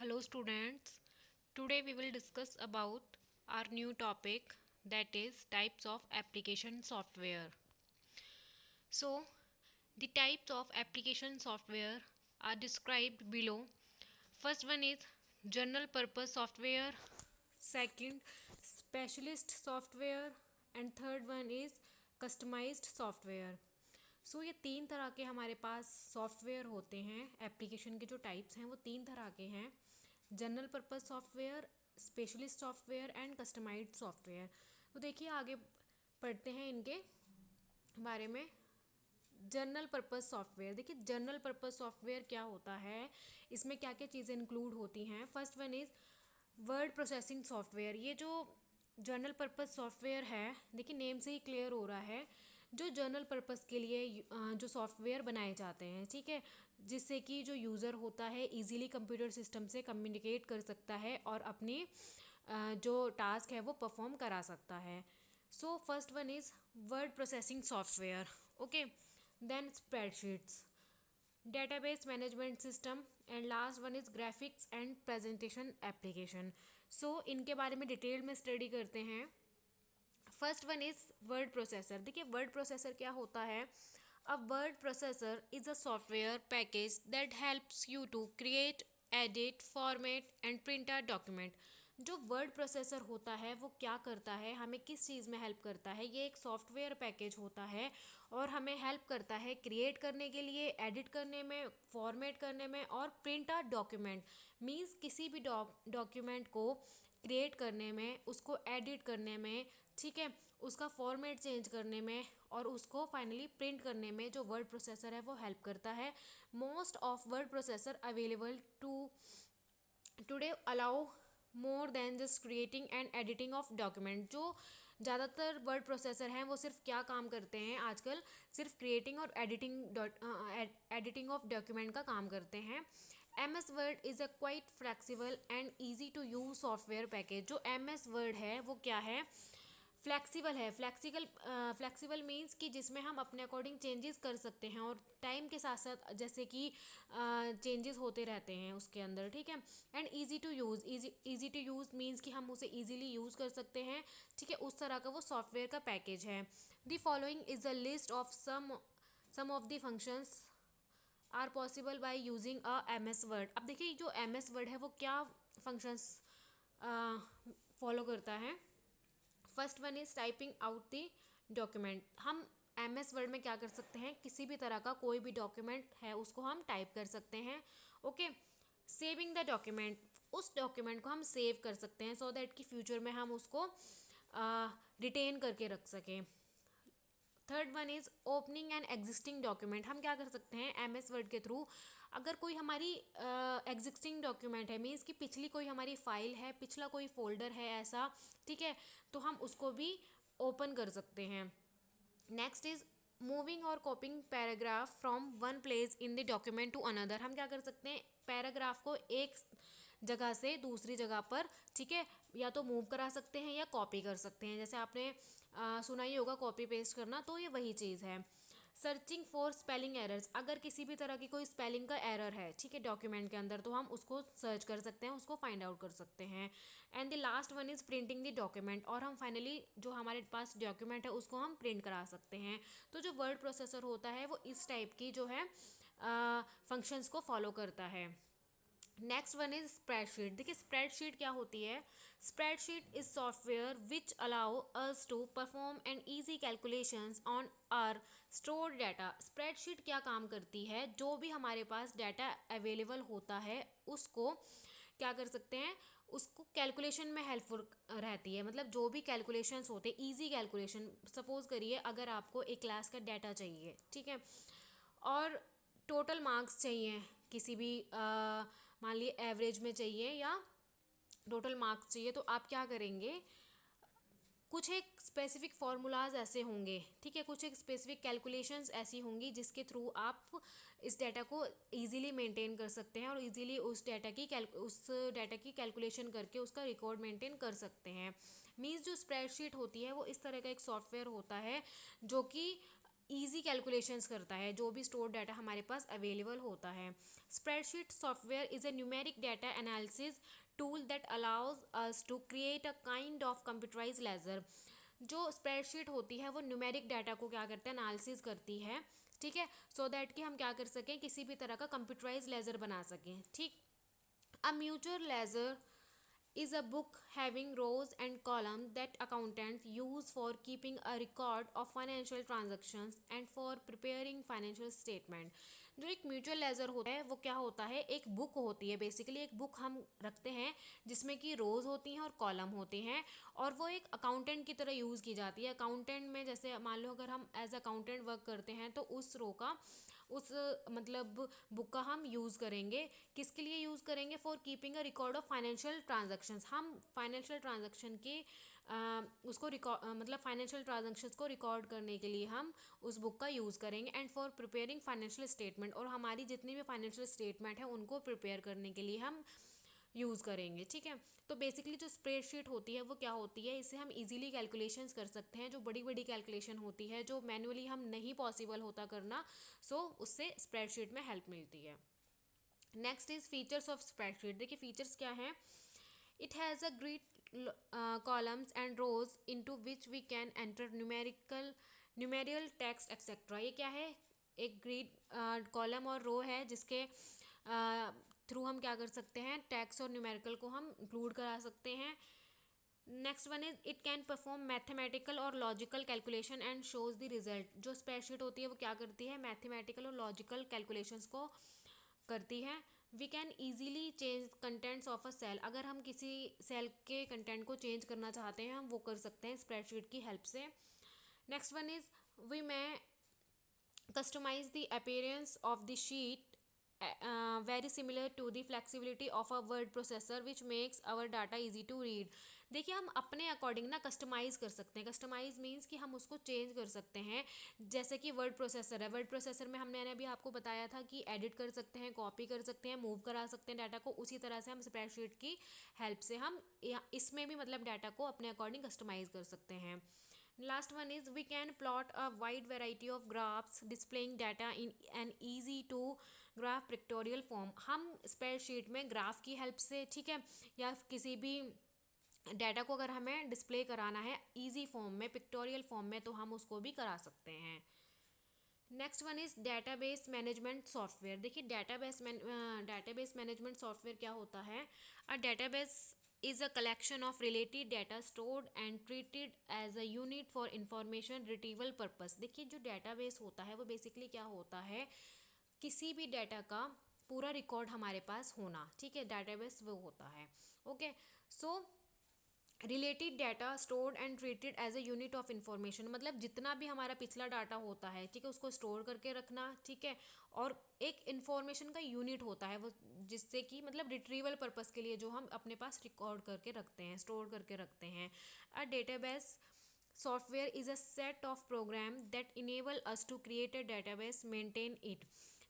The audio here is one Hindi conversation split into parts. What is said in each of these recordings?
Hello students. Today we will discuss about our new topic, that is types of application software. So the types of application software are described below. First one is general purpose software, second specialist software and third one is customized software. सो ये तीन तरह के हमारे पास सॉफ्टवेयर होते हैं। एप्लीकेशन के जो टाइप्स हैं वो तीन तरह के हैं: general purpose software, specialist software and customised software. तो देखिए आगे पढ़ते हैं इनके बारे में। जनरल पर्पस सॉफ्टवेयर, देखिए जनरल पर्पस सॉफ्टवेयर क्या होता है, इसमें क्या क्या चीज़ें इंक्लूड होती हैं। First one is word processing software. ये जो जनरल पर्पस सॉफ्टवेयर है, देखिए नेम से ही क्लियर हो रहा है, जो जनरल पर्पस के लिए जो सॉफ्टवेयर बनाए जाते हैं, ठीक है, जिससे कि जो यूज़र होता है इजीली कंप्यूटर सिस्टम से कम्युनिकेट कर सकता है और अपनी जो टास्क है वो परफॉर्म करा सकता है। So first one is word processing software, okay. Then spreadsheets, database management system and last one is graphics and presentation application. So इनके बारे में डिटेल में स्टडी करते हैं। First one is word processor. देखिए वर्ड प्रोसेसर क्या होता है। A word processor is a software package that helps you to create, edit, format and print a document. जो वर्ड प्रोसेसर होता है वो क्या करता है, हमें किस चीज़ में हेल्प करता है, ये एक सॉफ्टवेयर पैकेज होता है और हमें हेल्प करता है क्रिएट करने के लिए, एडिट करने में, फॉर्मेट करने में और प्रिंट अ डॉक्यूमेंट। मीन्स किसी भी डॉक्यूमेंट को क्रिएट करने में, उसको एडिट करने में, ठीक है, उसका फॉर्मेट चेंज करने में और उसको फाइनली प्रिंट करने में जो वर्ड प्रोसेसर है वो हेल्प करता है। Most of word processor available today allow more than just creating and editing of document. जो ज़्यादातर वर्ड प्रोसेसर हैं वो सिर्फ क्या काम करते हैं आजकल, सिर्फ क्रिएटिंग और एडिटिंग ऑफ डॉक्यूमेंट का काम करते हैं। M S Word is a quite flexible and easy to use software package. जो एम एस वर्ड है वो क्या है, फ्लैक्सिबल है। फ्लैक्सिबल मीन्स कि जिसमें हम अपने अकॉर्डिंग चेंजेस कर सकते हैं और टाइम के साथ साथ जैसे कि चेंजेस होते रहते हैं उसके अंदर, ठीक है। And easy to use, easy to use means कि हम उसे ईजिली यूज़ कर सकते हैं, ठीक है, उस तरह का वो सॉफ्टवेयर का पैकेज है। The following is a list of some of the functions are possible by using a M S Word. अब देखिए जो एम एस वर्ड है वो क्या फंक्शंस फॉलो करता है। First one is typing out the document. हम एम एस वर्ड में क्या कर सकते हैं, किसी भी तरह का कोई भी डॉक्यूमेंट है उसको हम टाइप कर सकते हैं, ओके। सेविंग द डॉक्यूमेंट, उस डॉक्यूमेंट को हम सेव कर सकते हैं सो दैट कि फ्यूचर में हम उसको रिटेन करके रख सकें। Third one is opening an existing document. हम क्या कर सकते हैं एम एस वर्ड के थ्रू, अगर कोई हमारी एग्जिस्टिंग डॉक्यूमेंट है, मीन्स कि पिछली कोई हमारी फाइल है, पिछला कोई फोल्डर है ऐसा, ठीक है, तो हम उसको भी ओपन कर सकते हैं। नेक्स्ट इज मूविंग और copying paragraph from one place in the document to another. हम क्या कर सकते हैं, पैराग्राफ को एक जगह से दूसरी जगह पर, ठीक है, या तो मूव करा सकते हैं या कॉपी कर सकते हैं। जैसे आपने सुना ही होगा कॉपी पेस्ट करना, तो ये वही चीज़ है। सर्चिंग फॉर स्पेलिंग एरर्स, अगर किसी भी तरह की कोई स्पेलिंग का एरर है, ठीक है, डॉक्यूमेंट के अंदर, तो हम उसको सर्च कर सकते हैं, उसको फाइंड आउट कर सकते हैं। And the last one is printing the document, और हम फाइनली जो हमारे पास डॉक्यूमेंट है उसको हम प्रिंट करा सकते हैं। तो जो वर्ड प्रोसेसर होता है वो इस टाइप की जो है फंक्शंस को फॉलो करता है। Next one is spreadsheet. देखिए स्प्रेडशीट क्या होती है। Spreadsheet is software which allow us to perform and easy calculations on our stored data. Spreadsheet क्या काम करती है, जो भी हमारे पास डाटा अवेलेबल होता है उसको क्या कर सकते हैं, उसको कैलकुलेशन में हेल्पफुल रहती है। मतलब जो भी कैलकुलेशंस होते हैं, ईजी कैलकुलेशन, सपोज करिए अगर आपको एक क्लास का डाटा चाहिए, ठीक है, और टोटल मार्क्स चाहिए किसी भी मान लीजिए एवरेज में चाहिए या टोटल मार्क्स चाहिए, तो आप क्या करेंगे, कुछ एक स्पेसिफिक फार्मूलाज ऐसे होंगे, ठीक है, कुछ एक स्पेसिफिक कैलकुलेशंस ऐसी होंगी जिसके थ्रू आप इस डाटा को इजीली मेंटेन कर सकते हैं और इजीली उस डाटा की कैलकुलेशन करके उसका रिकॉर्ड मेंटेन कर सकते हैं। मीन्स जो स्प्रेडशीट होती है वो इस तरह का एक सॉफ्टवेयर होता है जो कि ईजी कैलकुलेशंस करता है जो भी स्टोर डाटा हमारे पास अवेलेबल होता है। Spreadsheet software is a numeric data analysis tool that allows us to create a kind of computerize ledger. जो स्प्रेडशीट होती है वो न्यूमेरिक डाटा को क्या करते हैं, एनालिसिस करती है, ठीक है, सो दैट कि हम क्या कर सकें, किसी भी तरह का कंप्यूटराइज लेजर बना सकें, ठीक। A mutual ledger is a book having rows and columns that accountants use for keeping a record of financial transactions and for preparing financial statement। जो एक म्यूचुअल लेजर होता है वो क्या होता है, एक बुक होती है, बेसिकली एक बुक हम रखते हैं जिसमें कि रोज होती हैं और कॉलम होते हैं, और वो एक अकाउंटेंट की तरह यूज़ की जाती है। अकाउंटेंट में जैसे मान लो अगर हम एज अकाउंटेंट वर्क करते हैं तो उस रो का, उस मतलब बुक का हम यूज़ करेंगे, किसके लिए यूज़ करेंगे, for keeping a record of financial transactions. हम फाइनेंशियल ट्रांजैक्शन के उसको रिकॉर्ड मतलब फाइनेंशियल ट्रांजैक्शंस को रिकॉर्ड करने के लिए हम उस बुक का यूज़ करेंगे, and for preparing financial statement, और हमारी जितनी भी फाइनेंशियल स्टेटमेंट है उनको प्रिपेयर करने के लिए हम यूज़ करेंगे, ठीक है। तो बेसिकली जो स्प्रेडशीट होती है वो क्या होती है, इससे हम इजीली कैलकुलेशंस कर सकते हैं, जो बड़ी बड़ी कैलकुलेशन होती है जो मैन्युअली हम नहीं पॉसिबल होता करना, सो उससे स्प्रेडशीट में हेल्प मिलती है। Next is features of spreadsheet. देखिए फीचर्स क्या हैं, it has a grid columns and rows into which we can enter numerical text etcetera. ये क्या है, एक ग्रिड कॉलम और रो है जिसके थ्रू हम क्या कर सकते हैं, टेक्स्ट और न्यूमेरिकल को हम इंक्लूड करा सकते हैं। Next one is it can perform mathematical और logical calculation and shows the result. जो स्प्रेडशीट होती है वो क्या करती है, मैथमेटिकल और लॉजिकल कैलकुलेशंस को करती है। We can easily change contents of a cell. अगर हम किसी सेल के कंटेंट को चेंज करना चाहते हैं हम वो कर सकते हैं स्प्रेडशीट की हेल्प से। Next one is we may customize the appearance of the sheet very similar to the flexibility of a word processor which makes our data easy to read। देखिए हम अपने अकॉर्डिंग ना कस्टमाइज़ कर सकते हैं। कस्टमाइज मीन्स कि हम उसको चेंज कर सकते हैं, जैसे कि वर्ड प्रोसेसर है, वर्ड प्रोसेसर में हमने अभी आपको बताया था कि एडिट कर सकते हैं, कॉपी कर सकते हैं, मूव करा सकते हैं डाटा को, उसी तरह से हम स्प्रेडशीट की हेल्प से हम इसमें भी मतलब डाटा को अपने अकॉर्डिंग कस्टमाइज कर सकते हैं। Last one is we can plot a wide variety of graphs displaying data in an easy to graph pictorial form। हम स्प्रेडशीट में ग्राफ की हेल्प से, ठीक है, या किसी भी डाटा को अगर हमें डिस्प्ले कराना है इजी फॉर्म में, पिक्टोरियल फॉर्म में, तो हम उसको भी करा सकते हैं। Next one is database management software. देखिए डेटाबेस मैनेजमेंट सॉफ्टवेयर क्या होता है, a database is a collection of related data stored and treated as a unit for information retrieval purpose। देखिए जो डेटाबेस होता है वो बेसिकली क्या होता है, किसी भी डाटा का पूरा रिकॉर्ड हमारे पास होना, ठीक है, डेटाबेस वो होता है। Okay, so related data stored and treated as a unit of information, मतलब जितना भी हमारा पिछला डाटा होता है, ठीक है, उसको स्टोर करके रखना, ठीक है, और एक इंफॉर्मेशन का यूनिट होता है वो, जिससे कि मतलब रिट्रीवल पर्पस के लिए जो हम अपने पास रिकॉर्ड करके रखते हैं, स्टोर करके रखते हैं। A database software is a set of program that enable us to create a database maintain it.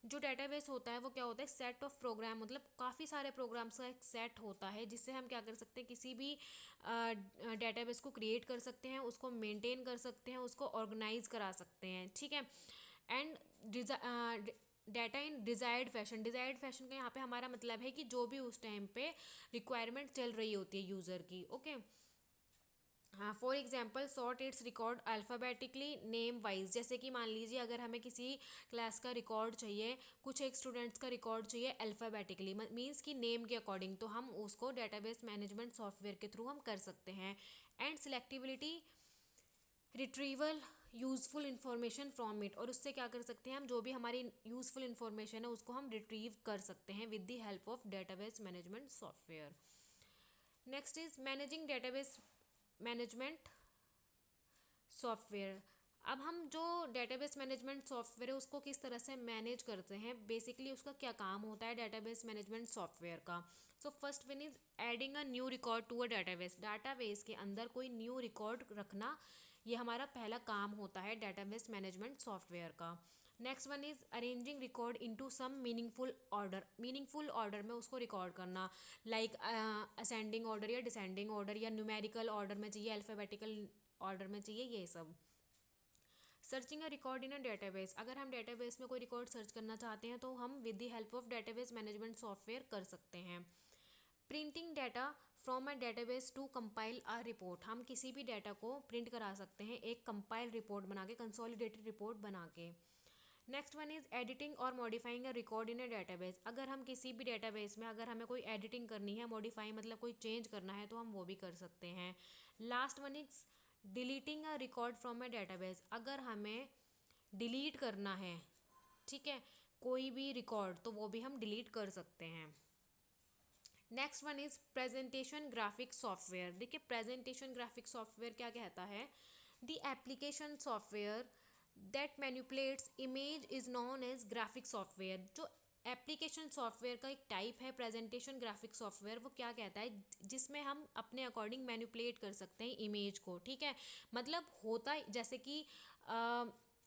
जो डेटाबेस होता है वो क्या होता है, सेट ऑफ प्रोग्राम, मतलब काफ़ी सारे प्रोग्राम्स का एक सेट होता है जिससे हम क्या कर सकते हैं, किसी भी डेटाबेस को क्रिएट कर सकते हैं, उसको मेंटेन कर सकते हैं, उसको ऑर्गेनाइज करा सकते हैं, ठीक है, and data in desired fashion. Desired fashion का यहाँ पे हमारा मतलब है कि जो भी उस टाइम पे रिक्वायरमेंट चल रही होती है यूज़र की। ओके, हाँ, for example sort it's record alphabetically name wise. जैसे कि मान लीजिए अगर हमें किसी क्लास का रिकॉर्ड चाहिए, कुछ एक स्टूडेंट्स का रिकॉर्ड चाहिए अल्फ़ाबेटिकली, मीन्स कि नेम के अकॉर्डिंग, तो हम उसको डेटाबेस मैनेजमेंट सॉफ्टवेयर के थ्रू हम कर सकते हैं। And selectivity retrieval useful information from it, और उससे क्या कर सकते हैं हम, जो भी हमारी यूज़फुल इन्फॉर्मेशन है उसको हम रिट्रीव कर सकते हैं with the help of database management software. Next is managing database management software. अब हम जो डेटाबेस मैनेजमेंट सॉफ्टवेयर है उसको किस तरह से मैनेज करते हैं, बेसिकली उसका क्या काम होता है डेटाबेस मैनेजमेंट सॉफ्टवेयर का। So first one is adding a new record to a database. Database के अंदर कोई न्यू रिकॉर्ड रखना, ये हमारा पहला काम होता है डेटाबेस मैनेजमेंट सॉफ्टवेयर का। Next one is arranging record into some meaningful order. Meaningful order में उसको रिकॉर्ड करना, लाइक असेंडिंग ऑर्डर या डिसेंडिंग ऑर्डर, या न्यूमेरिकल ऑर्डर में चाहिए, अल्फ़ाबेटिकल ऑर्डर में चाहिए, ये सब। Searching a record in a database, अगर हम डेटाबेस में कोई रिकॉर्ड सर्च करना चाहते हैं तो हम with the help of database management software कर सकते हैं। Printing data from a database to compile a report, हम किसी भी डाटा को प्रिंट करा सकते हैं एक कंपाइल रिपोर्ट बना के, कंसोलिडेटेड रिपोर्ट बना के। नेक्स्ट वन इज एडिटिंग और modifying a record in a database, अगर हम किसी भी डेटाबेस में अगर हमें कोई एडिटिंग करनी है, मॉडिफाई मतलब कोई चेंज करना है, तो हम वो भी कर सकते हैं। Last one is deleting a record from a database, अगर हमें डिलीट करना है, ठीक है, कोई भी रिकॉर्ड, तो वो भी हम डिलीट कर सकते हैं। Next one is presentation graphic software, देखिए प्रेजेंटेशन ग्राफिक सॉफ्टवेयर क्या कहता है, the application software that manipulates image is known as graphic software, जो एप्लीकेशन सॉफ्टवेयर का एक टाइप है प्रेजेंटेशन ग्राफिक सॉफ्टवेयर, वो क्या कहता है, जिसमें हम अपने अकॉर्डिंग मैनिपुलेट कर सकते हैं इमेज को, ठीक है। मतलब होता जैसे कि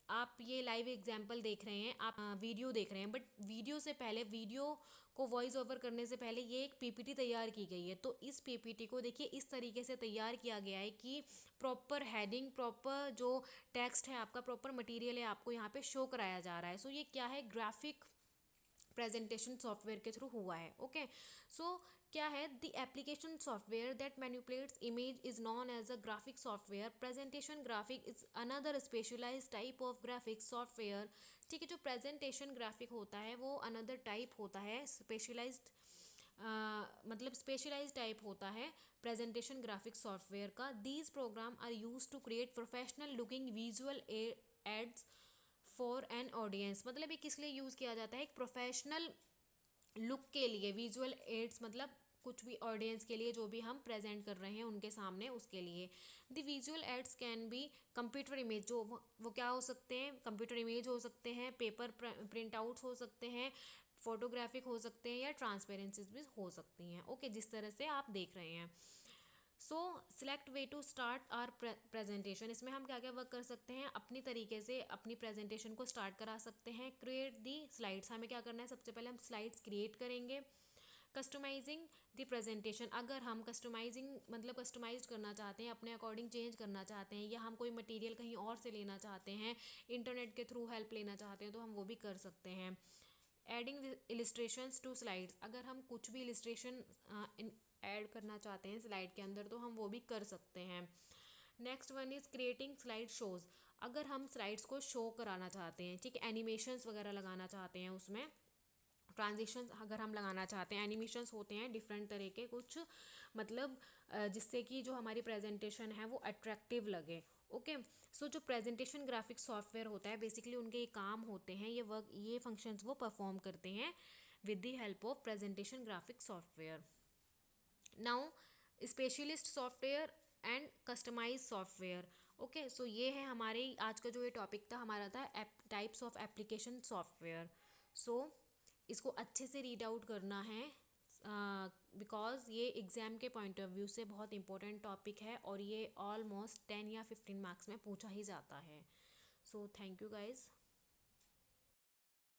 आप ये लाइव एग्जांपल देख रहे हैं, आप वीडियो देख रहे हैं, बट वीडियो से पहले, वीडियो को वॉइस ओवर करने से पहले ये एक पीपीटी तैयार की गई है, तो इस पीपीटी को देखिए इस तरीके से तैयार किया गया है कि प्रॉपर हेडिंग, प्रॉपर जो टेक्स्ट है आपका, प्रॉपर मटेरियल है आपको यहाँ पे शो कराया जा रहा है। सो ये क्या है, ग्राफिक प्रेजेंटेशन सॉफ्टवेयर के थ्रू हुआ है। ओके, सो क्या है, the application software that manipulates image is known as a graphic software, presentation graphic is another specialized type of graphic software, ठीक है। जो प्रेजेंटेशन ग्राफिक होता है वो अनदर टाइप होता है, स्पेशलाइज्ड मतलब स्पेशलाइज्ड टाइप होता है प्रेजेंटेशन ग्राफिक सॉफ्टवेयर का। These program are use to create professional looking visual aids for an audience, मतलब ये किस लिए यूज़ किया जाता है, एक प्रोफेशनल लुक के लिए, विजुअल एड्स मतलब कुछ भी ऑडियंस के लिए जो भी हम प्रेजेंट कर रहे हैं उनके सामने, उसके लिए। The visual aids can be computer image, जो वो क्या हो सकते हैं, कंप्यूटर इमेज हो सकते हैं, पेपर प्रिंट आउट्स हो सकते हैं, फोटोग्राफिक हो सकते हैं, या ट्रांसपेरेंसीज भी हो सकती हैं। ओके, जिस तरह से आप देख रहे हैं। So select way to start our presentation, इसमें हम क्या क्या वर्क कर सकते हैं, अपनी तरीके से अपनी प्रेजेंटेशन को स्टार्ट करा सकते हैं। क्रिएट दी स्लाइड्स, हमें क्या करना है, सबसे पहले हम स्लाइड्स क्रिएट करेंगे। कस्टमाइजिंग द प्रेजेंटेशन, अगर हम कस्टमाइजिंग मतलब कस्टमाइज करना चाहते हैं, अपने अकॉर्डिंग चेंज करना चाहते हैं, या हम कोई मटेरियल कहीं और से लेना चाहते हैं, इंटरनेट के थ्रू हेल्प लेना चाहते हैं, तो हम वो भी कर सकते हैं। एडिंग इलिस्ट्रेशंस टू स्लाइड्स, अगर हम कुछ भी इलिस्ट्रेशन ऐड करना चाहते हैं स्लाइड के अंदर, तो हम वो भी कर सकते हैं। Next one is creating slide shows, अगर हम स्लाइड्स को शो कराना चाहते हैं, ठीक है, एनिमेशंस वगैरह लगाना चाहते हैं, उसमें ट्रांजिशंस अगर हम लगाना चाहते हैं, एनिमेशंस होते हैं डिफरेंट तरह के कुछ, मतलब जिससे कि जो हमारी प्रेजेंटेशन है वो अट्रैक्टिव लगे। ओके, सो जो प्रेजेंटेशन ग्राफिक सॉफ्टवेयर होता है, बेसिकली उनके ये काम होते हैं, ये फंक्शंस वो परफॉर्म करते हैं with the help of presentation graphic software. Now specialist software and customize software. Okay, so ये है हमारे आज का जो ये टॉपिक था, हमारा था टाइप्स ऑफ एप्लीकेशन सॉफ्टवेयर। सो इसको अच्छे से रीड आउट करना है, बिकॉज ये एग्ज़ाम के पॉइंट ऑफ व्यू से बहुत इंपॉर्टेंट टॉपिक है, और ये ऑलमोस्ट 10 या 15 मार्क्स में पूछा ही जाता है। So thank you guys.